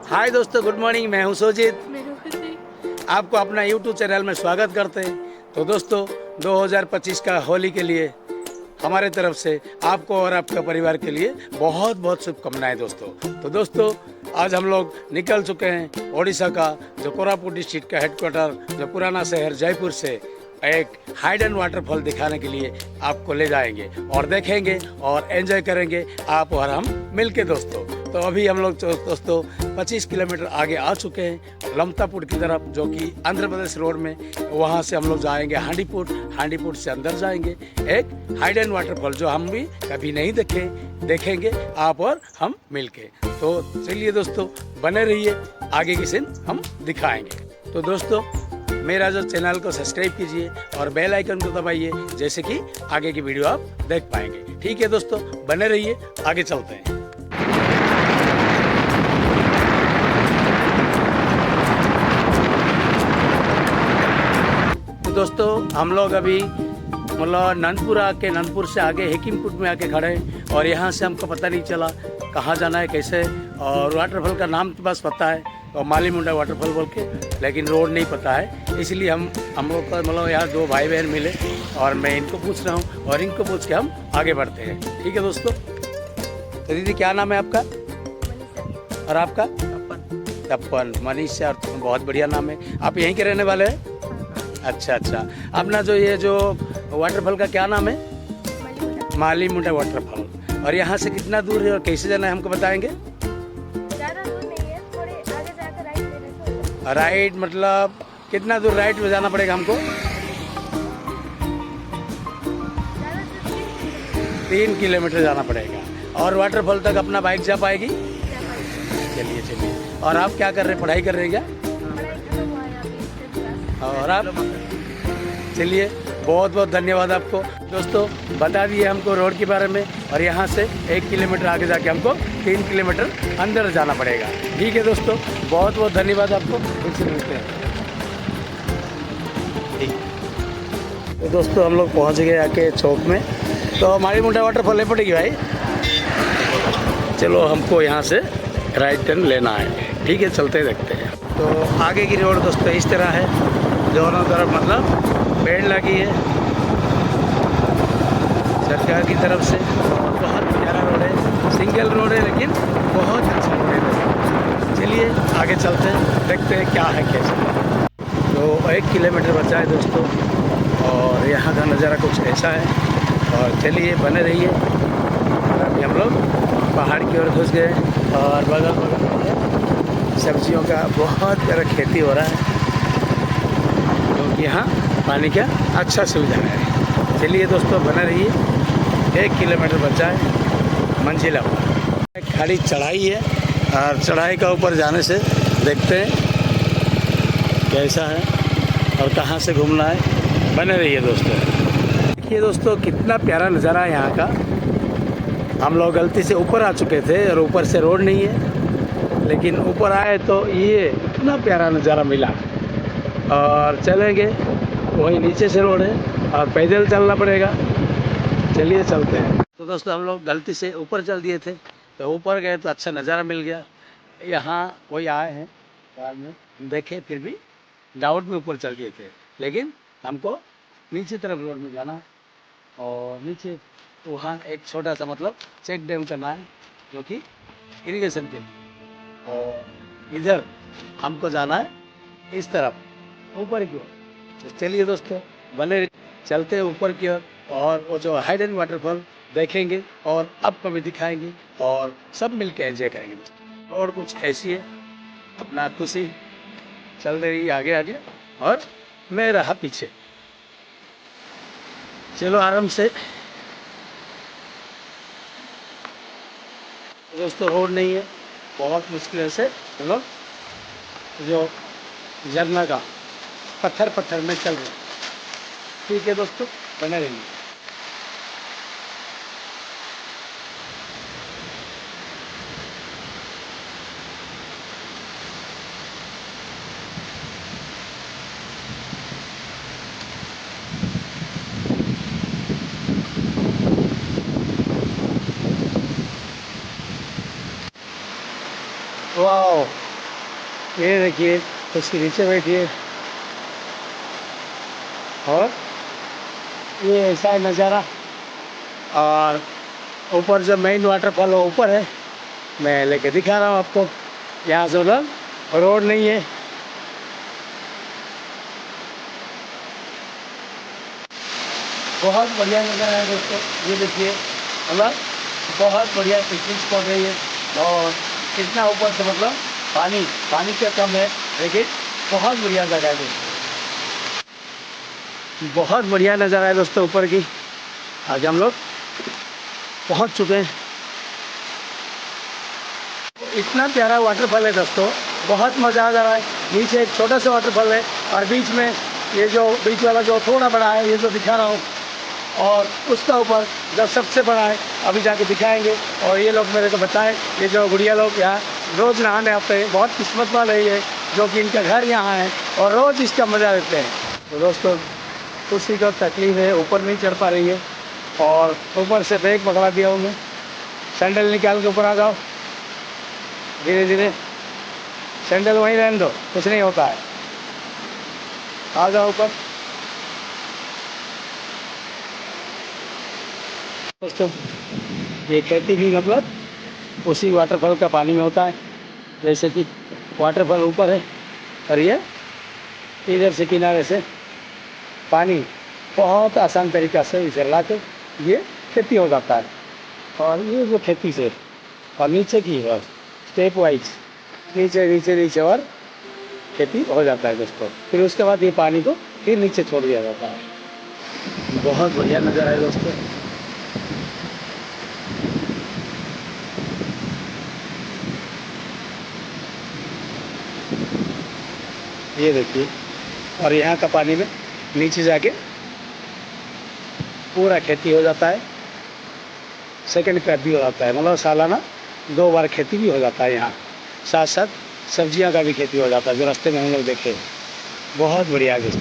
हाय दोस्तों, good morning. मैं हूं सोजित। मैं हूँ खुशी। आपको अपना यूट्यूब चैनल में स्वागत करते हैं। तो दोस्तों, 2025 का होली के लिए हमारे तरफ से आपको और आपका परिवार के लिए बहुत बहुत शुभकामनाएं दोस्तों। तो दोस्तों, आज हम लोग निकल चुके हैं ओडिशा का जो कोरापुट डिस्ट्रिक्ट का हेडक्वार्टर, जो पुराना शहर जयपुर से एक हाइडन वाटरफॉल दिखाने के लिए आपको ले जाएंगे और देखेंगे और एंजॉय करेंगे आप और हम मिलके दोस्तों। तो अभी हम लोग दोस्तों 25 किलोमीटर आगे आ चुके हैं लमतापुर की तरफ, जो कि आंध्र प्रदेश रोड में। वहाँ से हम लोग जाएंगे हांडीपुर से अंदर जाएंगे एक हाइडन वाटरफॉल, जो हम भी कभी नहीं देखेंगे आप और हम मिलके। तो चलिए दोस्तों, बने रहिए, आगे की सीन हम दिखाएंगे। तो दोस्तों, मेरा जो चैनल को सब्सक्राइब कीजिए और बेल आइकन को दबाइए, जैसे कि आगे की वीडियो आप देख पाएंगे। ठीक है दोस्तों, बने रहिए, आगे चलते हैं। तो दोस्तों, हम लोग अभी मतलब नंदपुर से आगे हेकिमपुट में आके खड़े हैं और यहाँ से हमको पता नहीं चला कहाँ जाना है कैसे। और वाटरफॉल का नाम तो बस पता है, और माली मुंडा वाटरफॉल बोल के, लेकिन रोड नहीं पता है। इसलिए हम लोग का मतलब यहाँ दो भाई बहन मिले और मैं इनको पूछ रहा हूँ और इनको पूछ के हम आगे बढ़ते हैं। ठीक है दोस्तों। तो दीदी, क्या नाम है आपका और आपका? तपन। मनीषा, और बहुत बढ़िया नाम है। आप यहीं के रहने वाले हैं? अच्छा। अपना जो वाटरफॉल का क्या नाम है? माली मुंडा वाटरफॉल। और यहाँ से कितना दूर है और कैसे जाना है हमको बताएंगे? ज़्यादा दूर नहीं है, थोड़े आगे जाकर राइट लेने को। राइट मतलब कितना दूर राइट में जाना पड़ेगा हमको? ज़्यादा दूर 3 किलोमीटर जाना पड़ेगा। और वाटरफॉल तक अपना बाइक जा पाएगी? नहीं। चलिए। और आप क्या कर रहे हैं, पढ़ाई कर रहे हैं क्या? पढ़ाई खत्म हुआ है अभी, 10th क्लास। और आप? चलिए, बहुत बहुत धन्यवाद आपको। दोस्तों, बता दिए हमको रोड के बारे में, और यहाँ से 1 किलोमीटर आगे जाके हमको 3 किलोमीटर अंदर जाना पड़ेगा। ठीक है दोस्तों, बहुत बहुत धन्यवाद आपको। फिर से मिलते हैं। ठीक। तो दोस्तों, हम लोग पहुँच गए आके चौक में। तो माली मुंडा वाटरफॉल ले पड़ेगी भाई। चलो, हमको यहाँ से राइट टर्न लेना है। ठीक है, चलते देखते हैं। तो आगे की रोड दोस्तों इस तरह है, दोनों तरफ मतलब पेड़ लगी है सरकार की तरफ से। बहुत प्यारा रोड है, सिंगल रोड है, लेकिन बहुत अच्छा रोड है। चलिए आगे चलते हैं, देखते हैं क्या है कैसे। तो 1 किलोमीटर बचा है दोस्तों, और यहाँ का नज़ारा कुछ ऐसा है। और चलिए, बने रहिए। और अभी हम लोग पहाड़ की ओर घुस गए, और बगल में सब्जियों का बहुत प्यारा खेती हो रहा है, क्योंकि यहाँ पानी का अच्छा सुविधा है। चलिए दोस्तों, बने रहिए। 1 किलोमीटर बचा है मंजिला पर। खाली चढ़ाई है, और चढ़ाई का ऊपर जाने से देखते हैं कैसा है और कहाँ से घूमना है। बने रहिए दोस्तों। देखिए दोस्तों, कितना प्यारा नज़ारा है यहाँ का। हम लोग गलती से ऊपर आ चुके थे और ऊपर से रोड नहीं है, लेकिन ऊपर आए तो ये इतना प्यारा नज़ारा मिला। और चलेंगे, वही नीचे से रोड है और पैदल चलना पड़ेगा। चलिए चलते हैं। तो दोस्तों, हम लोग गलती से ऊपर चल दिए थे, तो ऊपर गए तो अच्छा नज़ारा मिल गया। यहाँ वही आए हैं कार में, देखे, फिर भी डाउट में ऊपर चल गए थे, लेकिन हमको नीचे तरफ रोड में जाना है। और नीचे वहाँ एक छोटा सा मतलब चेक डैम करना है, जो कि इरिगेशन के लिए। और इधर हमको जाना है इस तरफ ऊपर की ओर। तो चलिए दोस्तों, बने चलते हैं ऊपर की ओर, और वो जो हाइडन वाटरफॉल देखेंगे और आपको भी दिखाएंगे, और सब मिलके एंजॉय करेंगे। और कुछ ऐसी है, अपना खुशी चल रही आगे आगे, और मैं रहा पीछे। चलो आराम से। दोस्तों, रोड नहीं है, बहुत मुश्किल से हम लोग जो झरना का पत्थर में चल रहे हैं। ठीक है दोस्तों, बने रहिए। वाह, ये देखिए उसके नीचे बैठिए और ये ऐसा है नज़ारा। और ऊपर जो मेन वाटरफॉल वो ऊपर है, मैं लेके दिखा रहा हूँ आपको। यहाँ से उधर रोड नहीं है। बहुत बढ़िया नज़ारा है दोस्तों, ये देखिए मतलब बहुत बढ़िया पिकनिक स्पॉट है ये। और कितना ऊपर से मतलब पानी पानी का कम है, लेकिन बहुत बढ़िया जगह है दोस्तों। बहुत बढ़िया नज़ारा है दोस्तों ऊपर की। आज हम लोग पहुंच चुके हैं। इतना प्यारा वाटरफॉल है दोस्तों, बहुत मज़ा आ रहा है। नीचे एक छोटा सा वाटरफॉल है और बीच में ये जो बीच वाला जो थोड़ा बड़ा है, ये जो दिखा रहा हूँ, और उसका ऊपर जो सबसे बड़ा है अभी जाके दिखाएंगे। और ये लोग मेरे को बताएं, ये जो गुड़िया लोग यहाँ रोज़ नहाने आते हैं, बहुत किस्मत वाले ये जो कि इनका घर यहाँ है और रोज़ इसका मज़ा लेते हैं। तो दोस्तों उसी को तकलीफ है, ऊपर नहीं चढ़ पा रही है और ऊपर से बैग पकड़ा दिया हूँ मैं। सैंडल निकाल के ऊपर आ जाओ, धीरे धीरे। सैंडल वहीं रहने दो, कुछ नहीं होता है। आ जाओ ऊपर दोस्तों। ये खेती भी मतलब उसी वाटरफॉल का पानी में होता है। जैसे कि वाटरफॉल ऊपर है और ये इधर से किनारे से पानी बहुत आसान तरीक़ा से इसे ला के ये खेती हो जाता है। और ये जो खेती से और नीचे की और स्टेप वाइज नीचे नीचे नीचे और खेती हो जाता है दोस्तों। फिर उसके बाद ये पानी को फिर नीचे छोड़ दिया जाता है। बहुत बढ़िया नज़ारा है दोस्तों। ये देखिए, और यहाँ का पानी में नीचे जाके पूरा खेती हो जाता है। सेकंड क्रॉप भी हो जाता है, मतलब सालाना 2 बार खेती भी हो जाता है यहाँ। साथ साथ सब्जियाँ का भी खेती हो जाता है, जो रास्ते में हम लोग देखे। बहुत बढ़िया दोस्तों।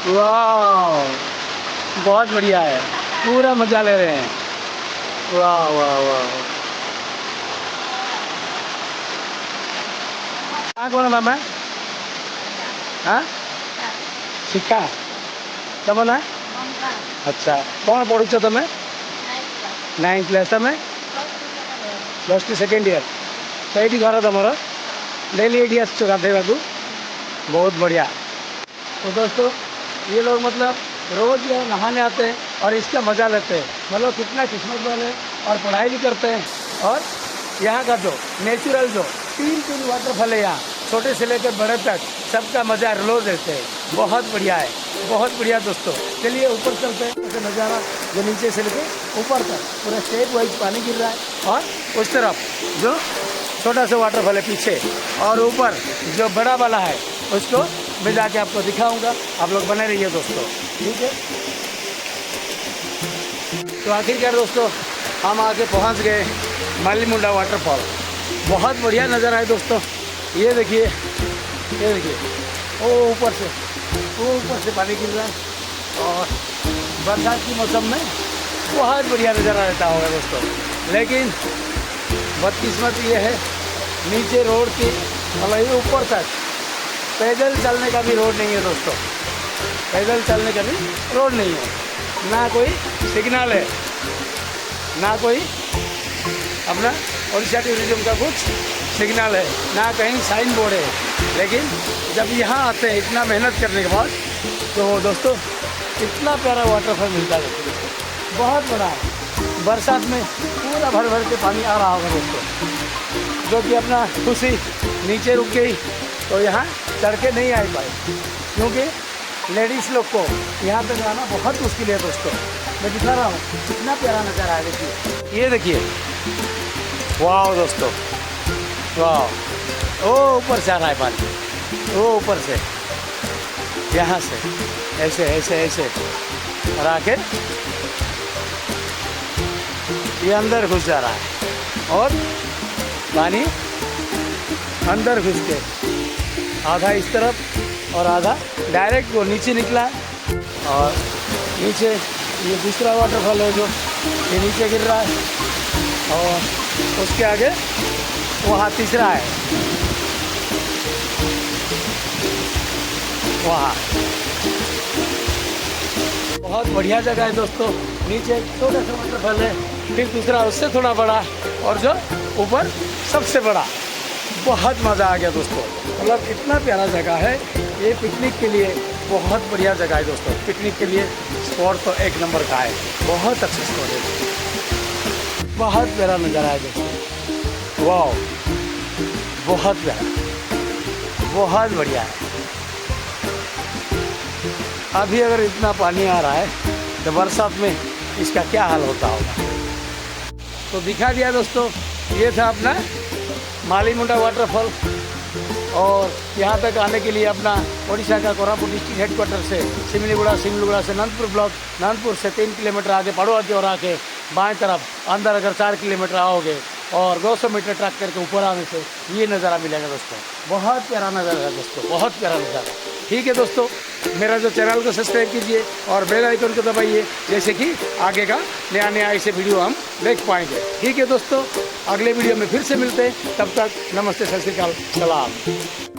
वाह, बहुत बढ़िया है, पूरा मज़ा ले रहे हैं। वाह वाह वाह। कहाँ कौन है मैं? हाँ शिक्षा तब ना। अच्छा, कौन पढ़ुଛ તમે? 9th क्लास તમે? +2 सेकेंड ईयर। तो ये घर तुम डेली ये आस गाधेवाक? बहुत बढ़िया। तो दोस्तों ये लोग मतलब रोज़ नहाने आते हैं और इसका मज़ा लेते हैं। मतलब कितना किस्मत वाले, और पढ़ाई भी करते हैं। और यहाँ का जो नेचुरल जो 3 वाटरफॉल है यहाँ, छोटे से लेकर बड़े तक सबका मज़ा रोज़ लेते हैं। बहुत बढ़िया है, बहुत बढ़िया दोस्तों। चलिए ऊपर चलते हैं। ऐसे नज़ारा जो नीचे से लेके ऊपर तक पूरा स्टेप वाइज पानी गिर रहा है। और उस तरफ जो छोटा सा वाटरफॉल है पीछे, और ऊपर जो बड़ा वाला है उसको मैं जाके आपको दिखाऊंगा। आप लोग बने रहिए दोस्तों, ठीक है। तो आखिरकार दोस्तों हम आके पहुंच गए मालीमुंडा वाटरफॉल। बहुत बढ़िया नज़ारा है दोस्तों। ये देखिए, ये देखिए, वो ऊपर से पानी गिर रहा है। और बरसात के मौसम में बहुत बढ़िया नज़ारा रहता होगा दोस्तों। लेकिन बदकिस्मत ये है, नीचे रोड की मतलब ये ऊपर तक पैदल चलने का भी रोड नहीं है दोस्तों। पैदल चलने का भी रोड नहीं है, ना कोई सिग्नल है, ना कोई अपना ओडिशा टूरिज्म का कुछ सिग्नल है, ना कहीं साइन बोर्ड है। लेकिन जब यहाँ आते हैं इतना मेहनत करने के बाद, तो दोस्तों इतना प्यारा वाटरफॉल मिलता है दोस्तों। बहुत बड़ा है, बरसात में पूरा भर भर के पानी आ रहा होगा दोस्तों। जो कि अपना खुशी नीचे रुक गई तो यहाँ चढ़ के नहीं आ पाए, क्योंकि लेडीज़ लोग को यहाँ तक आना बहुत मुश्किल है दोस्तों। मैं दिखा रहा हूँ कितना प्यारा नज़ारा है। देखिए, ये देखिए, वाह दोस्तों, वाह। वो ऊपर से आ रहा है पानी, वो ऊपर से यहाँ से ऐसे ऐसे ऐसे और आके ये अंदर घुस जा रहा है। और पानी अंदर घुस के आधा इस तरफ और आधा डायरेक्ट वो नीचे निकला है। और नीचे ये दूसरा वाटरफॉल है जो ये नीचे गिर रहा है। और उसके आगे वहाँ तीसरा है, वहाँ। बहुत बढ़िया जगह है दोस्तों। नीचे छोटा सा वाटरफॉल है, फिर दूसरा उससे थोड़ा बड़ा, और जो ऊपर सबसे बड़ा। बहुत मज़ा आ गया दोस्तों। मतलब इतना प्यारा जगह है ये, पिकनिक के लिए बहुत बढ़िया जगह है दोस्तों। पिकनिक के लिए स्पॉट तो एक नंबर का है, बहुत अच्छा स्पॉट है। बहुत प्यारा नज़ारा है दोस्तों, वाह, बहुत प्यारा, बहुत बढ़िया है। अभी अगर इतना पानी आ रहा है तो बरसात में इसका क्या हाल होता होगा। तो दिखा दिया दोस्तों, ये था अपना मालीमुंडा वाटरफॉल। और यहाँ तक आने के लिए अपना ओडिशा का कोरापुट डिस्ट्रिक्ट हेडक्वार्टर से सिमलीगुड़ा से नंदपुर ब्लॉक, नंदपुर से 3 किलोमीटर आगे पड़ोआ और आके बाएं तरफ अंदर अगर 4 किलोमीटर आओगे और 200 मीटर ट्रैक करके ऊपर आने से ये नज़ारा मिलेगा दोस्तों। बहुत प्यारा नज़ारा है दोस्तों, बहुत प्यारा नज़ारा। ठीक है दोस्तों, मेरा जो चैनल को सब्सक्राइब कीजिए और बेल आइकन को दबाइए, जैसे कि आगे का नया ऐसे वीडियो हम देख पाएंगे। ठीक है दोस्तों, अगले वीडियो में फिर से मिलते हैं। तब तक नमस्ते, सत श्री अकाल, सलाम।